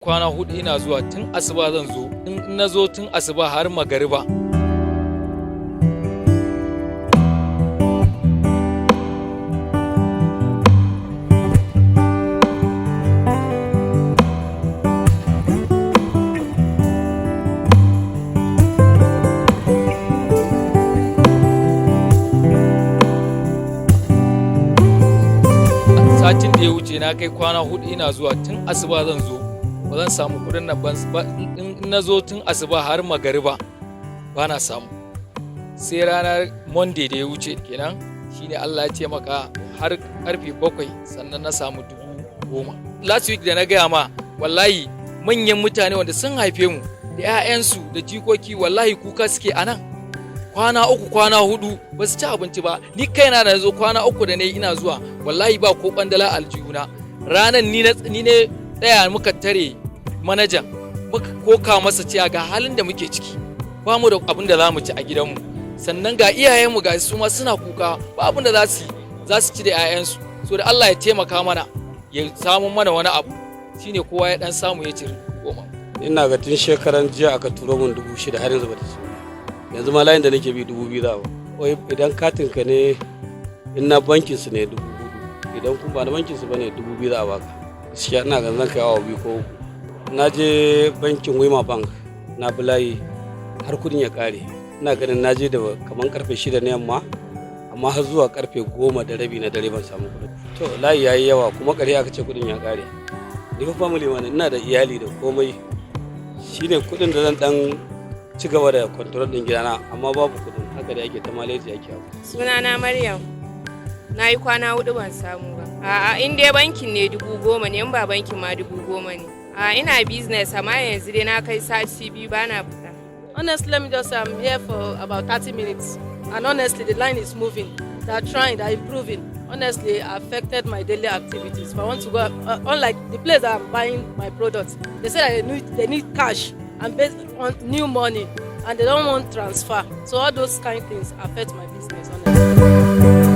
Kwana hudu ina zuwa tun asuba zan zo, in na zo tun asuba har magariba. Satin da ya wuce na kai kwana hudu ina zuwa tun asuba zan zo. Ba zan samu kudin nan ba, in na zo tun asuba har magariba ba na samu. Sai ranar Monday da ya wuce kenan shine Allah ya taimaka har karfe 7 sannan na samu 10,000. Last week da na gaya ma wallahi manyan mutane wanda sun haife mu da 'ya'yansu da jikoki wallahi kuka suke a nan. Kwana 3 kwana 4 ba su ci abinci ba. Ni kaina da zo kwana 3 da nayi ina zuwa wallahi ba ko bandala aljihuna. Ranan ni ne tsaya muka tare manajan muka koka masa cewa ga halin da muke ciki ba mu da abin da za mu ci a gidanmu, sannan ga iyayenmu ga su ma suna kuka ba abin da za su ci da 'ya'yansu. So da Allah ya taimaka mana ya samu mana wani abu shine kowa ya dan samu ya ciri 10,000. Ina ga tun shekaran jiya aka turo min 6,000 har yanzu ba ta ci. Yanzu ma layin da nake bi 2,000 za a wai idan katin ka ne in na bankin su ne 4,000, idan kuma ba na bankin su bane 2,000 za a baka. Gaskiya ina ganin zan kai awa 2 ko 3. Na je bankin Wema Bank na bulayi har kudin ya kare. Ina ganin na je da kaman karfe 6 na yamma amma har zuwa karfe 10:30 na dare ban samu kudin. To layi yayi yawa kuma kare aka ce kudin ya kare. Ni fa family wani ina da iyali da komai, shine kudin da zan dan ci gaba da control din gidana amma babu kudin, haka da ake ta maleji ake abu. Sunana Maryam. Na yi kwana 4 ban samu ba. A'a in dai bankin ne 10,000 ne, in ba bankin ma 10,000 ne. Ina business amma yanzu dai na kai sati 2 bana fita. Honestly, let me just say I'm here for about 30 minutes. And honestly, the line is moving. They're trying, they're improving. Honestly, affected my daily activities. If I want to go, unlike the place that I'm buying my products, they say that they need cash and based on new money, and they don't want transfer. So all those kind of things affect my business, honestly.